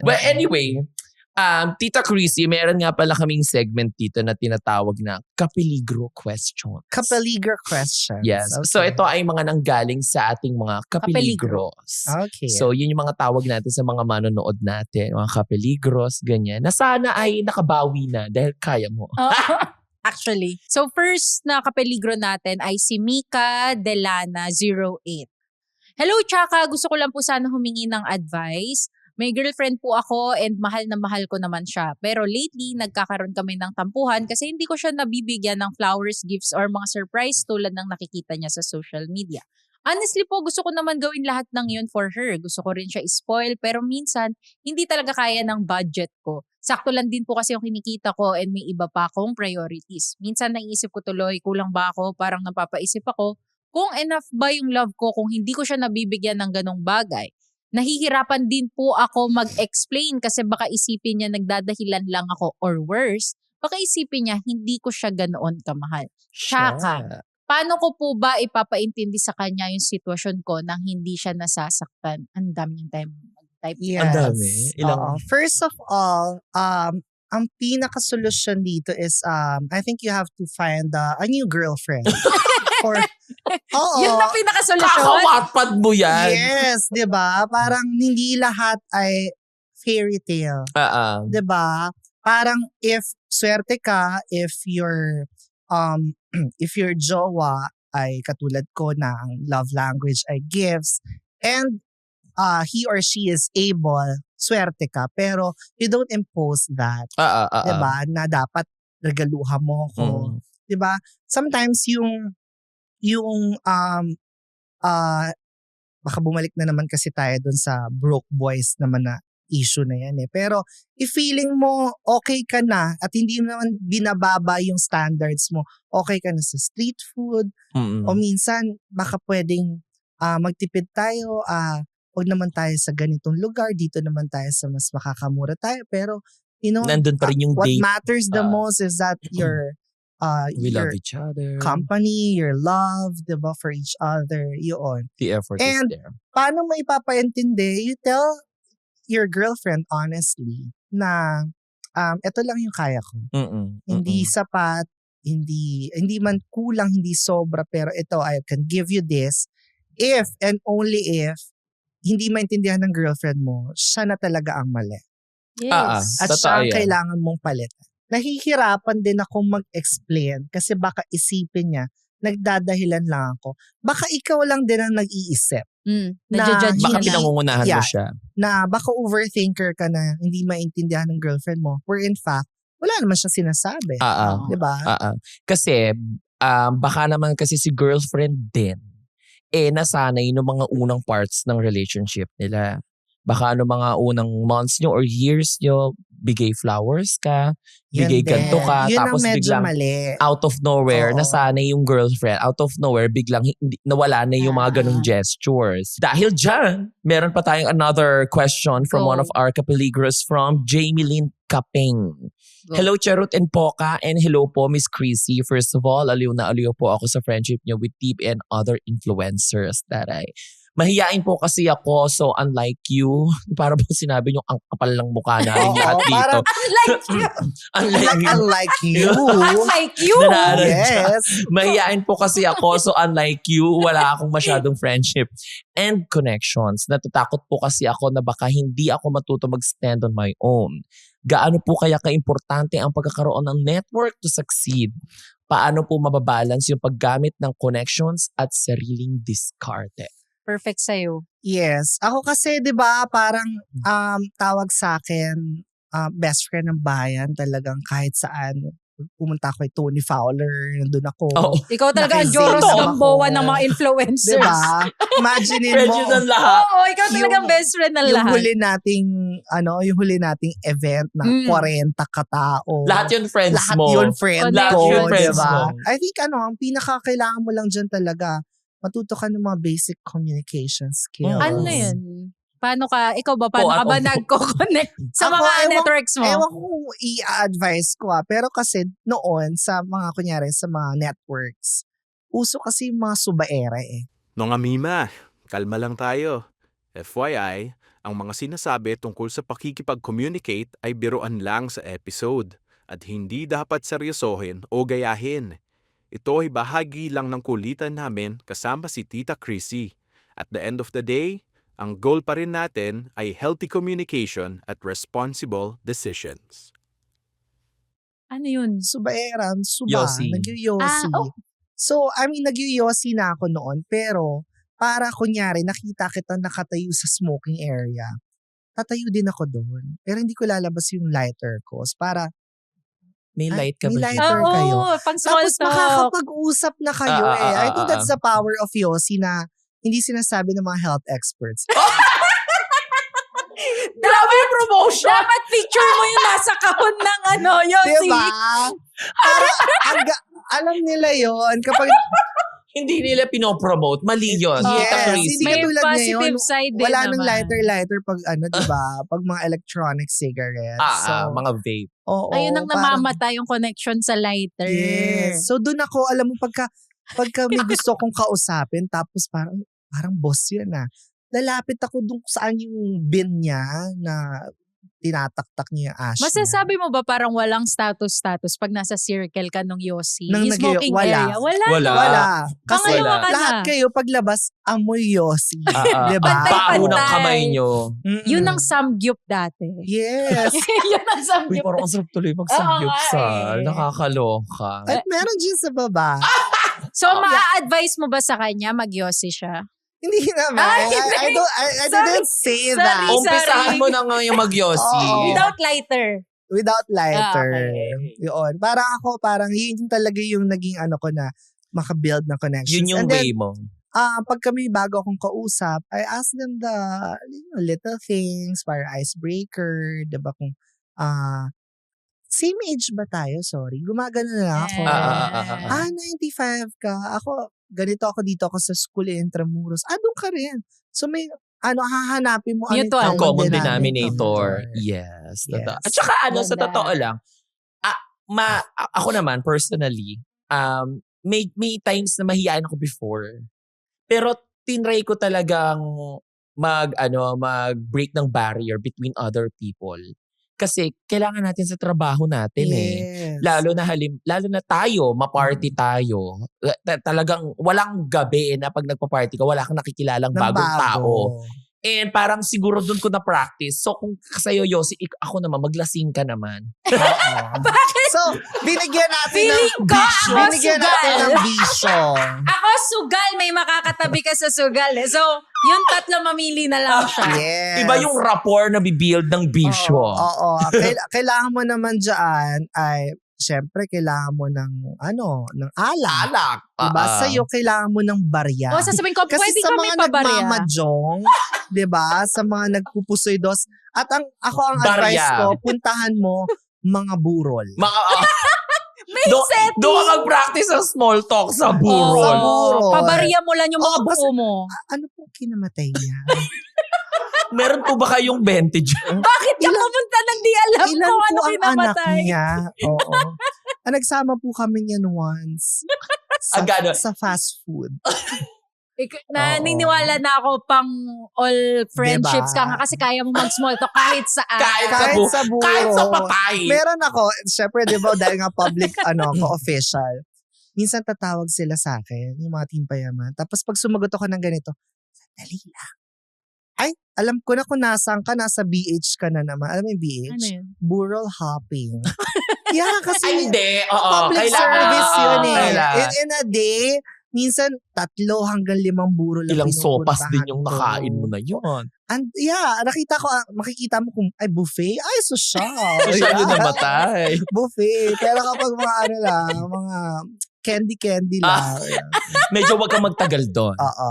Well, anyway, Tita Chrissy, meron nga pala kaming segment dito na tinatawag na Kapeligro Questions. Kapeligro questions. Yes. Okay. So ito ay mga nanggaling sa ating mga kapeligros. Okay. So yun yung mga tawag natin sa mga manonood natin, mga kapeligros, ganyan. Na sana ay nakabawi na dahil kaya mo. Actually. So first na kapeligro natin ay si Mika Delana 08. Hello, Chaka. Gusto ko lang po sana humingi ng advice. May girlfriend po ako and mahal na mahal ko naman siya. Pero lately, nagkakaroon kami ng tampuhan kasi hindi ko siya nabibigyan ng flowers, gifts, or mga surprise tulad ng nakikita niya sa social media. Honestly po, gusto ko naman gawin lahat ng yun for her. Gusto ko rin siya spoil pero minsan, hindi talaga kaya ng budget ko. Sakto lang din po kasi yung kinikita ko and may iba pa akong priorities. Minsan naiisip ko tuloy, kulang ba ako? Parang napapaisip ako, kung enough ba yung love ko kung hindi ko siya nabibigyan ng ganong bagay. Nahihirapan din po ako mag-explain kasi baka isipin niya nagdadahilan lang ako or worse, baka isipin niya hindi ko siya ganoon kamahal. Chaka, paano ko po ba ipapaintindi sa kanya yung sitwasyon ko nang hindi siya nasasaktan? Ang dami niyang time mag-type. Yes. Ang dami. Oo. First of all, ang pinaka-solusyon dito is, I think you have to find a new girlfriend. Or, Yun na pinaka-solusyon? Kakawatpad mo yan. yes, di ba? Parang hindi lahat ay fairy tale. Di ba? Parang if swerte ka, if your jowa ay katulad ko na ang love language ay gifts, and he or she is able, swerte ka. Pero you don't impose that. Diba? Na dapat regaluhan mo ko. Diba? Sometimes baka bumalik na naman kasi tayo dun sa broke boys naman na issue na yan eh. Pero if feeling mo okay ka na at hindi naman binababa yung standards mo, okay ka na sa street food, o minsan baka pwedeng magtipid tayo, huwag naman tayo sa ganitong lugar, dito naman tayo sa mas makakamura tayo. Pero, you know, nandun pa rin yung what date. matters the most is that We your love each other. company, your love, diba, for each other, yun. The effort And is there. paano mo ipapaintindi? You tell your girlfriend honestly na ito lang yung kaya ko. Hindi sapat, hindi man kulang, hindi sobra, pero ito, I can give you this if and only if hindi maintindihan ng girlfriend mo, siya na talaga ang mali. Yes. At Totoo siya ang yan. kailangan mong palitan. Nahihirapan din akong mag-explain kasi baka isipin niya, nagdadahilan lang ako. Baka ikaw lang din ang nag-iisip. Nadjudge Baka ka na. pinangungunahan mo Yeah. siya. Na baka overthinker ka na hindi maintindihan ng girlfriend mo. Where in fact, wala naman siya sinasabi. Diba? Kasi, baka naman kasi si girlfriend din, nasanay no mga unang parts ng relationship nila. Baka mga unang months nyo or years nyo, bigay flowers ka, bigay ganito ka, Yun tapos ang medyo biglang mali. out of nowhere, Oo. nasanay yung girlfriend, out of nowhere, biglang nawala na yung mga ganong gestures. Dahil dyan, meron pa tayong another question from one of our kapeligros from Jamie Lynn Kapeng. Hello, Charot and Poca, and hello po, Miss Chrissy. First of all, aliw na aliw po ako sa friendship niyo with Tip and other influencers. Taray. Mahiyain po kasi ako, so unlike you, para po sinabi niyo ang kapal ng mukha namin lahat dito. Parang, unlike you. Unlike you. Yes. Mahiyain po kasi ako, so unlike you, wala akong masyadong friendship and connections. Natatakot po kasi ako na baka hindi ako matuto mag-stand on my own. Gaano po kaya kaimportante ang pagkakaroon ng network to succeed? Paano po mababalance yung paggamit ng connections at sariling diskarte? Perfect sa'yo. Yes. Ako kasi, di ba, parang tawag sa akin, best friend ng bayan, talagang kahit saan. Pumunta ako kay Tony Fowler, nandun ako. Ikaw talaga ang Nakisama Joros ako. Gamboa ng mga influencers. Diba? Imaginein Friend mo. yun ng lahat. Oo, ikaw talaga ang best friend ng Yung lahat. yung huli nating event na 40 katao. Lahat yun friends Lahat mo. yun friend Lahat ko, yun friends diba? mo. I think ang pinakakailangan mo lang dyan talaga, matuto ka ng mga basic communication skills. Ano yun? Ikaw ba, paano ka ba nagko-connect sa Ako, mga networks mo? Ewan ko kung i-advise ko pero kasi noon sa mga, kunyari, sa mga networks, uso kasi yung mga subaere eh. Mga Mima, kalma lang tayo. FYI, Ang mga sinasabi tungkol sa pakikipag-communicate ay biruan lang sa episode at hindi dapat seryosohin o gayahin. Ito ay bahagi lang ng kulitan namin kasama si Tita Chrissy. At the end of the day, ang goal pa rin natin ay healthy communication at responsible decisions. Ano yun? Subaeran, Yossi. Nagyoyosi. So, nagyoyosi na ako noon, pero para kunyari, nakita kita nakatayo sa smoking area, tatayo din ako doon. Pero hindi ko lalabas yung lighter ko. Para, May light ka may ba? lighter Oo, kayo. pang small Tapos talk. makakapag-usap na kayo I think that's ah. the power of Yossi na hindi sinasabi ng mga health experts. Grabe yung promotion! Dapat picture mo yung nasa kahon ng Yossi. Diba? Para, alam nila yon kapag Hindi nila pinopromote. Mali yun. Yes. Tita Chrissy. Hindi May katulad positive ngayon, side din wala naman. nang lighter pag diba? Pag mga electronic cigarettes. Mga vape. Oo, Ayun ang parang- namamata yung connection sa lighter. Yes. So doon ako, alam mo, pagka may gusto kong kausapin, tapos parang boss yun lalapit ako doon saan yung bin niya na tinataktak niya yung ash Masasabi mo ba parang walang status pag nasa circle ka nung Yossi? Nang Yung smoking wala. area? Wala. Wala. no? Wala. Kasi Pangalawa ka na. lahat kayo paglabas, amoy Yossi. Diba? Pantay-pantay. Baho ng kamay nyo. Mm-mm. Yun ang samgyup dati. Yes. Yun ang Uy, samgyup. parang ang sarap tuloy mag-samgyupsal. Oo, eh. Nakakaloka. At meron dyan sa baba. So, maa-advise mo ba sa kanya mag-Yossi siya? Hindi naman. Ay, hindi. I didn't say Sorry. that. Umpisahan mo na nga yung mag-Yossi. Oo. Without lighter. Without lighter. Okay. Yun. Parang yun talaga yung naging ko na makabuild na connections. Yun yung And then, way mo. pag kami bago akong kausap, I ask them the little things, para icebreaker, diba kung, same age ba tayo? Sorry. Gumagano na lang ako. 95 ka. Ako, ganito ako dito ako sa school Intramuros. Doon ka rin. So may, hahanapin mo Mutual. Ang common denominator. Yes. Yes. Yes. Totoo. At saka sa Ganda. totoo lang, ako naman, personally, may times na mahihain ako before. Pero tinry ko talagang mag-break ng barrier between other people. Kasi kailangan natin sa trabaho natin Yes. Lalo na tayo, maparty tayo. Talagang walang gabi na pag nagpa-party ka, wala kang nakikilalang Ng bagong bago. tao. And parang siguro doon ko na-practice. So kung sa'yo, Yossi, ako naman, maglasing ka naman. Oo. So, binigyan natin Feeling ng ko bisyo. ako Binigyan sugal. natin ng bisyo. Ako sugal, may makakatabi ka sa sugal eh. So, yung tatlo mamili na lang siya. Yes. Iba yung rapport na bibuild ng bisyo. Oo. Kailangan mo naman dyan ay, syempre, kailangan mo ng alak. Alak. Diba? Sa'yo, kailangan mo ng barya. O, sasabihin ko, Kasi pwede sa kami mga pabarya. nagmamajong, 'di ba? Sa mga nagpupusoy dos. At ang Barya. advice ko, puntahan mo mga burol. May setting. Doon ka mag-practice ng small talk sa Sa burol. burol. Pabarya mo lang yung mga Oo, buo mo. Ano po kinamatay niya? Meron po ba kayong vintage? Bakit ka pumunta ng di alam Ilan kung po ano ang anak kinamatay? niya? Oo. Nagsama po kami niyan once. Gano'n? Sa fast food. Naniniwala na ako pang all friendships Diba? ka nga kasi kaya mo mag-small talk kahit saan. Kahit Kahit sa burol. Kahit sa patay. Meron ako, syempre, di ba, dahil nga public, ako, official. Minsan tatawag sila sa akin, yung mga team payaman. Tapos pag sumagot ako ng ganito, sandali lang. Ay, alam ko na kung nasaan ka, nasa BH ka na naman. Alam mo yung BH? Ano yun? Burol hopping. Yeah, kasi Ay, hindi. Oo, public kailangan. service yun eh. Kailangan. In a day, minsan 3 hanggang 5 burol lang Ilang sopas din pinupuntahan yung ko. nakain mo na yun. And yeah, makikita mo kung, ay, buffet? Ay, social. So siya yung namatay. Buffet. Pero kapag mga mga candy lang. Medyo wag kang magtagal doon. Oo.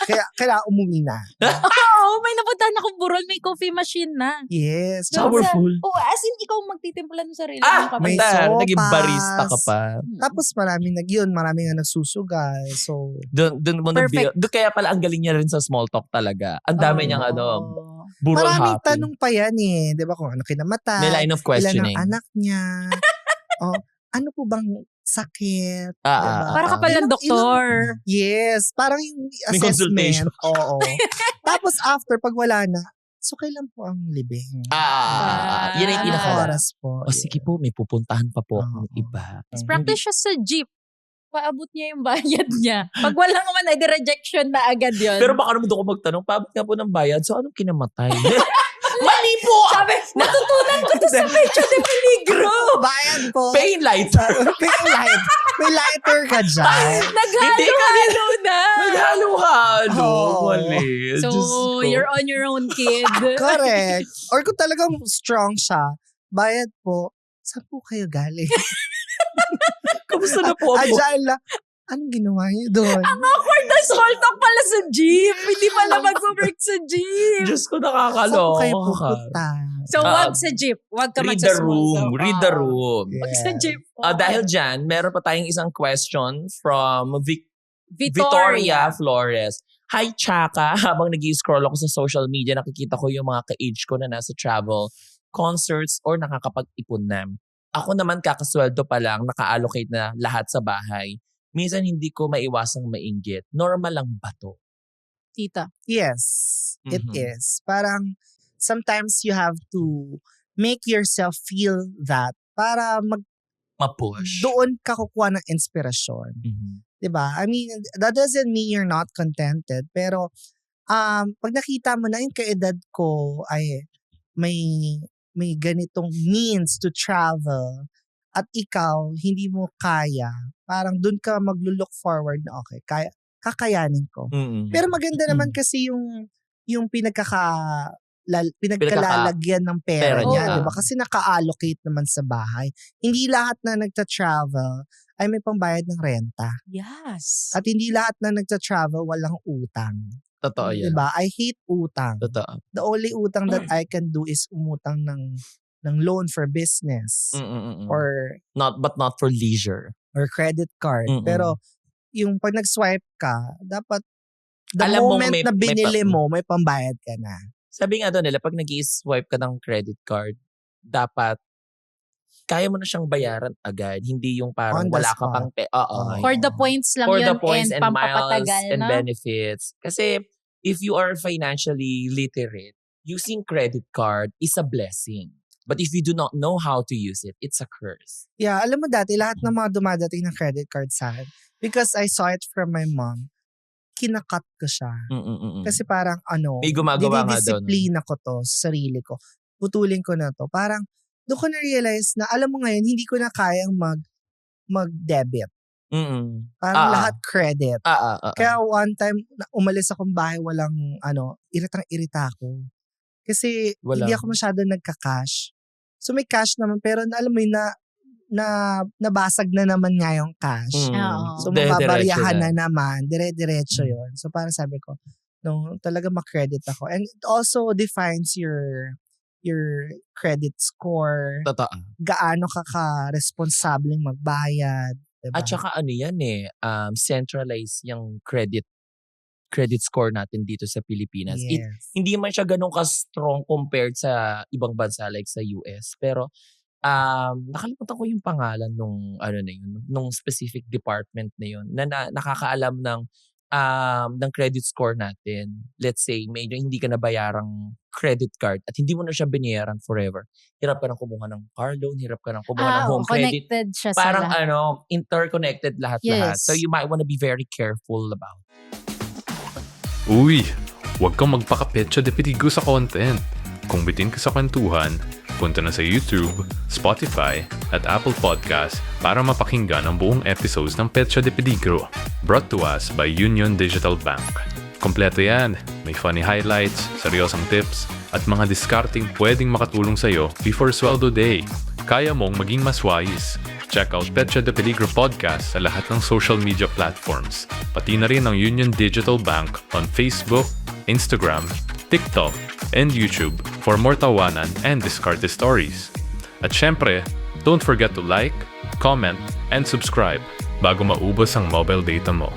Kaya kailangan umuwi na. Oo, may napuntahan akong burol, may coffee machine na. Yes. Powerful. Oo, as in, ikaw magtitimpla ng sarili Ah, mo may kapag. sopas. naging barista ka pa. Tapos maraming nga nagsusugal. So, Doon mo Perfect. doon kaya pala ang galing niya rin sa small talk talaga. Ang dami niyang burol maraming hopping. tanong pa yan eh. Di ba kung ano kinamatay? May line of Ilan questioning. ang anak niya? Ano po bang sakit? Ah, Diba? ah, Para ka palang doktor. Yes. Parang yung May consultation. assessment. Oo. Tapos after, pag wala na, So, kailan po ang libing? Yun ay pinaka. Oras po. O sige po, may pupuntahan pa po akong Oo. iba. Practice siya sa jeep. Paabot niya yung bayad niya. Pag wala naman, ay rejection na agad yun. Pero baka naman doon ko magtanong, paabot nga po ng bayad, so anong kinamatay? Mali po! sabi, natutunan ko to sa Pecho de Peligro. Bayad po. Pain lighter! May lighter ka dyan. Naghalo-halo na. Naghalo-halo. Oo. Mali. So, Diyos ko. you're on your own, kid. Correct. Or kung talagang strong siya, bayad po, saan po kayo galing? Kamusta na po ako? Diyan lang. Anong ginawa niyo doon? Ang awkward na small talk pala sa jeep. Hindi pala mag-work sa jeep. Diyos ko, Saan po nakakaloka. kayo pupunta? So, wag sa jeep. Wag ka Read the magsa-small room. talk. Read the room. Wag sa jeep. Dahil dyan, meron pa tayong isang question from Victoria Flores. Hi, Chaka. Habang nag-scroll ako sa social media, nakikita ko yung mga ka-age ko na nasa travel, concerts, or nakakapag-ipon na. Ako naman kakasweldo pa lang, naka-allocate na lahat sa bahay. Minsan hindi ko maiwasang mainggit. Normal lang ba to? Tita. Yes, it Mhm. is. Parang sometimes you have to make yourself feel that para Ma-push. doon ka kukuha ng inspirasyon. Mhm. 'Di ba? I mean, that doesn't mean you're not contented, pero pag nakita mo na yung kaedad ko ay may ganitong means to travel at ikaw hindi mo kaya, parang doon ka maglo-look forward na okay, kakayanin ko. Mm-mm. Pero maganda naman kasi yung pinagkalalagyan ng pera Pera niya, niya. 'di ba? Kasi naka-allocate naman sa bahay. Hindi lahat na nagta-travel ay may pambayad ng renta. Yes. At hindi lahat na nagta-travel walang utang. Totoo yan. 'Di ba? I hate utang. Totoo. The only utang that I can do is umutang ng loan for business Mm-mm-mm. or But not for leisure. credit card. Mm-mm. Pero yung pag nag-swipe ka, dapat the Alam mong moment may- na binili may mo, may pambayad ka na. Sabi nga doon nila, pag nag-i-swipe ka ng credit card, dapat kaya mo na siyang bayaran agad. Hindi yung parang On the wala ka spot. pang Oo. For the points lang For yun the points and miles pampapatagal, and no? benefits. Kasi if you are financially literate, using credit card is a blessing. But if you do not know how to use it, it's a curse. Yeah, alam mo dati, lahat ng mga dumadating ng credit card sa akin, because I saw it from my mom, kinakat ko siya. Mm-mm-mm. Kasi parang May gumagawa nga doon. dinidisiplina ko to sa sarili ko. Putulin ko na to. Parang doon ko na-realize na alam mo ngayon, hindi ko na kayang mag-debit. Mm-mm. Parang lahat credit. Kaya one time, umalis akong bahay, walang iritang-irita ako. Kasi hindi ako masyado nagka-cash. So may cash naman, pero alam mo yun nabasag na naman nga yung cash. Oo. So mababaryahan na naman, dire-diretso yun. So parang sabi ko, no, talaga ma-credit ako. And it also defines your credit score. Totoo. Gaano ka responsableng magbayad. Diba? At saka centralize yung credit score natin dito sa Pilipinas. Yes. Hindi man siya ganun ka-strong compared sa ibang bansa like sa US. Pero nakalimutan ko yung pangalan nung specific department na yun na nakakaalam ng credit score natin. Let's say, medyo hindi ka nabayarang credit card at hindi mo na siya binayaran forever. Hirap ka nang kumuha ng car loan, hirap ka nang kumuha ng home credit. Connected siya sa Parang lahat. interconnected lahat-lahat. Yes. So you might want to be very careful about it. Uy, huwag kang magpaka-Petsa de Peligro sa content. Kung bitin ka sa kwentuhan, punta na sa YouTube, Spotify, at Apple Podcast para mapakinggan ang buong episodes ng Petsa de Peligro. Brought to us by Union Digital Bank. Kompleto yan. May funny highlights, seryosong tips, at mga discarding pwedeng makatulong sa'yo before sweldo day. Kaya mong maging mas wise. Check out Petsa de Peligro Podcast sa lahat ng social media platforms. Pati na rin ang Union Digital Bank on Facebook, Instagram, TikTok, and YouTube for more tawanan and discarded stories. At syempre, don't forget to like, comment, and subscribe bago maubos ang mobile data mo.